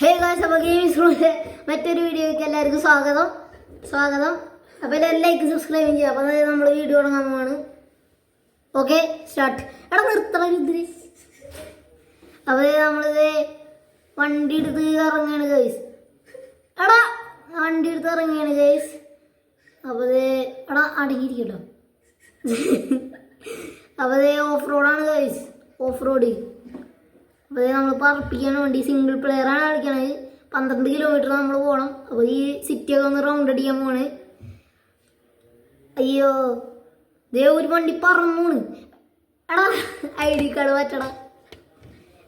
Hey guys, അപ്പോൾ ഗെയിംസിലൂടെ മറ്റൊരു വീഡിയോയ്ക്ക് എല്ലാവർക്കും സ്വാഗതം. അപ്പോൾ എല്ലാവരും ലൈക്ക് സബ്സ്ക്രൈബ് ചെയ്യുക. അപ്പോൾ അതായത് നമ്മൾ വീഡിയോ തുടങ്ങാൻ പോവാണ്. Okay, start. എടാ നിർത്തണം ഇതിൽ. അപ്പോൾ നമ്മളിത് വണ്ടി എടുത്ത് ഇറങ്ങുകയാണ് ഗൈസ്. അപ്പോൾ എടാ അടങ്ങിയിരിക്കട്ടോ. അപ്പോൾ ഓഫ് റോഡാണ് ഗൈസ്, ഓഫ് റോഡ്. അപ്പോൾ നമ്മൾ പറപ്പിക്കാൻ വേണ്ടി സിംഗിൾ പ്ലെയറാണ് കളിക്കണത്. 12 കിലോമീറ്റർ നമ്മൾ പോകണം. അപ്പോൾ ഈ സിറ്റിയൊക്കെ ഒന്ന് റൗണ്ട് അടിക്കാൻ പോണ്. അയ്യോ, ഒരു വണ്ടി പറന്നൂണ്. എടാ ID കാർഡ് പറ്റടാ.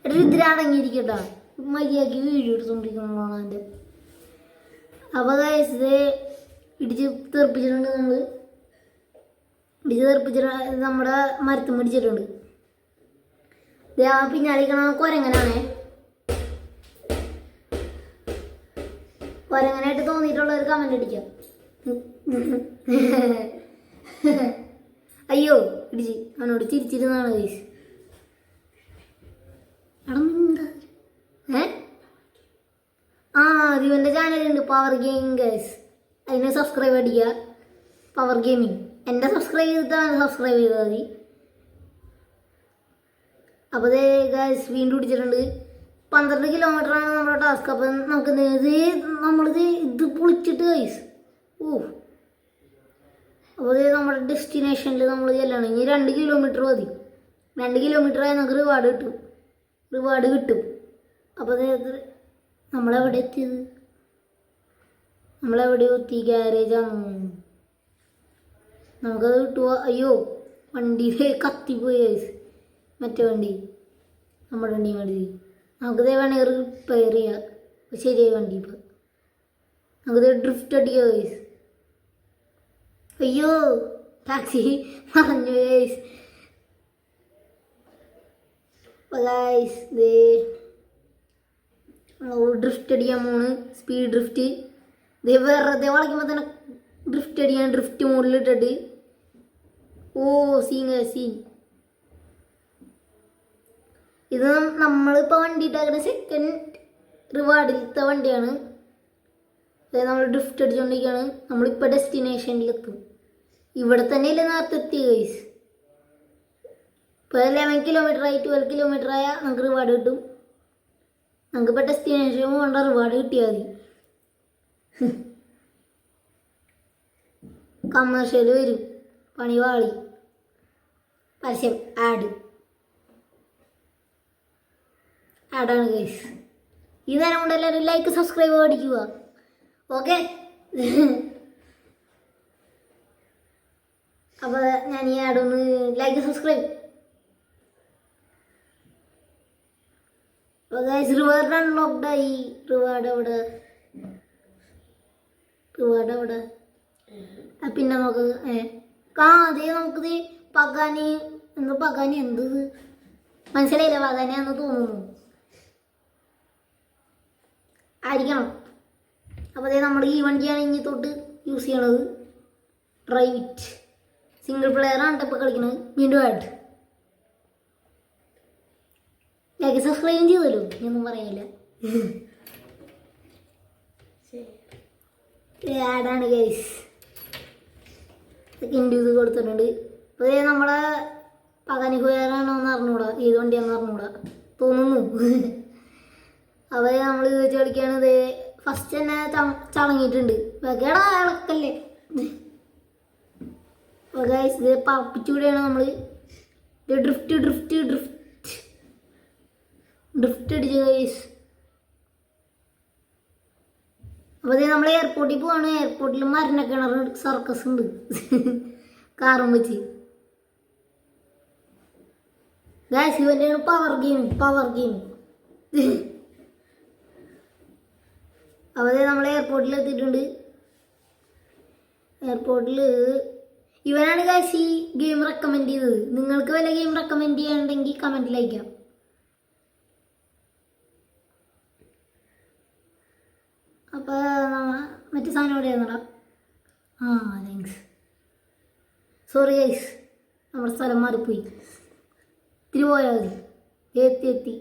എടാ ഇതിൽ അടങ്ങിയിരിക്കട്ടാ, മര്യാദക്ക് വീഡിയോ എടുത്തോണ്ടിരിക്കണോളാണ് എൻ്റെ. അപ്പോൾ ഗൈസ് ഇത് ഇടിച്ച് തെറിപ്പിച്ചിട്ടുണ്ട്. നമ്മുടെ മരത്തും പിടിച്ചിട്ടുണ്ട്. പിന്നാലിക്കണ കൊരങ്ങനായിട്ട് തോന്നിയിട്ടുള്ളവർ കമന്റ് അടിക്കാം. അയ്യോ ഇടിച്ച് അവനോട് ചിരിച്ചിരുന്നാണ് ഗൈസ്. ദിവന്റെ ചാനലുണ്ട് പവർ ഗെയിമിംഗ് ഗൈസ്, അതിന് സബ്സ്ക്രൈബ് അടിക്കുക. പവർ ഗെയിമിംഗ് എൻ്റെ സബ്സ്ക്രൈബ് ചെയ്താൽ മതി. അപ്പോൾ ഗൈസ് വീണ്ടും പിടിച്ചിട്ടുണ്ട്. 12 കിലോമീറ്ററാണ് നമ്മുടെ ടാസ്ക്. അപ്പം നമുക്ക് നമ്മളിത് പൊളിച്ചിട്ട് ഗൈസ്. അപ്പോൾ നമ്മുടെ ഡെസ്റ്റിനേഷനിൽ നമ്മൾ ചെല്ലാണ്. ഇനി 2 കിലോമീറ്റർ മതി. 2 കിലോമീറ്ററായി നമുക്ക് റിവാർഡ് കിട്ടും. അപ്പോൾ നമ്മളെവിടെ എത്തിയത്? നമ്മളെവിടെയോ എത്തി, ഗ്യാരേജാണ്. നമുക്കത് കിട്ടുമോ? അയ്യോ, വണ്ടി കത്തിപ്പോയി ഗൈസ്. മറ്റേ വണ്ടി, നമ്മുടെ വണ്ടി നമുക്കിതേ വേണമെങ്കിൽ റിപ്പയർ ചെയ്യാം. ശരിയായി വണ്ടി. ഇപ്പം നമുക്കിത് ഡ്രിഫ്റ്റ് അടിക്കാം ഗൈസ്. അയ്യോ ടാക്സി മറഞ്ഞു ഗൈസ്. ഗൈസ് ഡ്രിഫ്റ്റ് അടിക്കാൻ പോണ്. Speed drift. വെറുതെ വളയ്ക്കുമ്പോൾ തന്നെ ഡ്രിഫ്റ്റ് അടിക്കാൻ ഡ്രിഫ്റ്റ് മോഡിലിട്ടിട്ട്. സീൻ. ഇത് നമ്മളിപ്പോൾ വണ്ടി ഇട്ടാക്കുന്ന സെക്കൻഡ് റിവാർഡിലത്തെ വണ്ടിയാണ്. അതായത് നമ്മൾ ഡ്രിഫ്റ്റ് അടിച്ചുകൊണ്ടിരിക്കുകയാണ്. നമ്മളിപ്പോൾ ഡെസ്റ്റിനേഷനിലെത്തും. ഇവിടെ തന്നെയല്ലേ നേരത്തെ എത്തി ഗൈസ്. ഇപ്പോൾ 11 കിലോമീറ്റർ ആയി, 12 കിലോമീറ്റർ ആയാൽ നമുക്ക് റിവാർഡ് കിട്ടും. നമുക്കിപ്പോൾ ഡെസ്റ്റിനേഷൻ പോകേണ്ട, റിവാർഡ് കിട്ടിയാൽ മതി. കമേഴ്ഷ്യൽ വരും, പണി വാളി. പരസ്യം ആഡാണ് ഗൈസ്. ഈ നേരം കൊണ്ട് എല്ലാവരും ലൈക്ക് സബ്സ്ക്രൈബ് അടിക്കുക. ഓക്കെ, അപ്പോൾ ഞാൻ ഈ ആഡൊന്ന് ലൈക്ക് സബ്സ്ക്രൈബ്. അപ്പോൾ ഗൈസ് റിവാർഡ് അൺലോക്ക്ഡായി. റിവാർഡ് എവിടെ? പിന്നെ നമുക്ക് നമുക്കിത് പകാനി എന്ത് മനസ്സിലായില്ല. പകാനിയാന്ന് തോന്നുന്നു, ആയിരിക്കണം. അപ്പോൾ നമ്മുടെ ഈ വണ്ടിയാണ് ഇനി തൊട്ട് യൂസ് ചെയ്യണത്. റൈറ്റ് സിംഗിൾ പ്ലെയറാണ് ഇപ്പോൾ കളിക്കുന്നത്. വീണ്ടും ലൈക്ക് സബ്സ്ക്രൈബ് ചെയ്തല്ലോ, ഒന്നും പറയാനില്ല. ആഡാണ് ഗൈസ്. ഇൻഡ്യൂസ് കൊടുത്തിട്ടുണ്ട്. അപ്പോൾ നമ്മളെ പകാനി ഹുയറാണോ എന്ന് അറിഞ്ഞൂടാ, ഏത് വണ്ടിയാണെന്ന് അറിഞ്ഞൂടാ തോന്നുന്നു. അപ്പോൾ നമ്മൾ ചോദിച്ച് കളിക്കുകയാണത്. ഫസ്റ്റ് തന്നെ ചളങ്ങിയിട്ടുണ്ട്. വെക്കേടാ ഇളക്കല്ലേ. അപ്പോൾ ഗൈസ് ഇത് പറപ്പിച്ചുകൂടെയാണ് നമ്മൾ. ഡ്രിഫ്റ്റ് അടിച്ചു ഗൈസ്. അപ്പോൾ നമ്മൾ എയർപോർട്ടിൽ പോവാണ്. എയർപോർട്ടിൽ മരണക്കിണർ സർക്കസ് ഉണ്ട് കാറും വെച്ച്. ഗൈസ് ഇവൻ്റെയാണ് പവർ ഗെയിം. അപ്പോൾ നമ്മൾ എയർപോർട്ടിൽ എത്തിയിട്ടുണ്ട്. എയർപോർട്ടിൽ ഇവനാണ് ഗൈസ് ഈ ഗെയിം റെക്കമെൻഡ് ചെയ്തത്. നിങ്ങൾക്ക് വല്ല ഗെയിം റെക്കമെൻഡ് ചെയ്യാനുണ്ടെങ്കിൽ കമൻറ്റിൽ അയക്കാം. അപ്പോൾ മറ്റേ സാധനം എവിടെയാണെന്നടാ? താങ്ക്സ്. സോറി ഗൈസ്, നമ്മുടെ സ്ഥലം മാറിപ്പോയി. ഇത്തിരി പോയാൽ മതി. എത്തി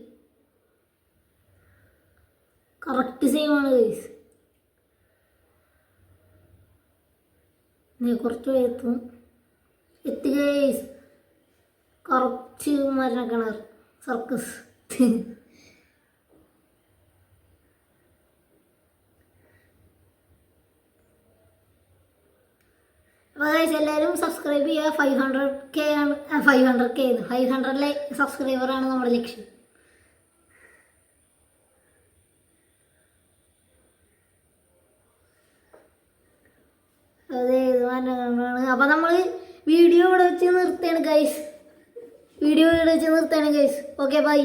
കറക്റ്റ് സെയിം ആണ് ഗൈസ്. കുറച്ച് എത്തി ഗൈസ്. കറക്റ്റ് മരണ കിണർ സർക്കസ്. അപ്പോൾ ഗൈസ് എല്ലാവരും സബ്സ്ക്രൈബ് ചെയ്യുക. 500K ആണ്, 500 സബ്സ്ക്രൈബറാണ് നമ്മുടെ ലക്ഷ്യം. അതെ, അപ്പോൾ നമ്മൾ വീഡിയോ ഇവിടെ വെച്ച് നിർത്തുകയാണ് ഗൈസ്. Okay bye.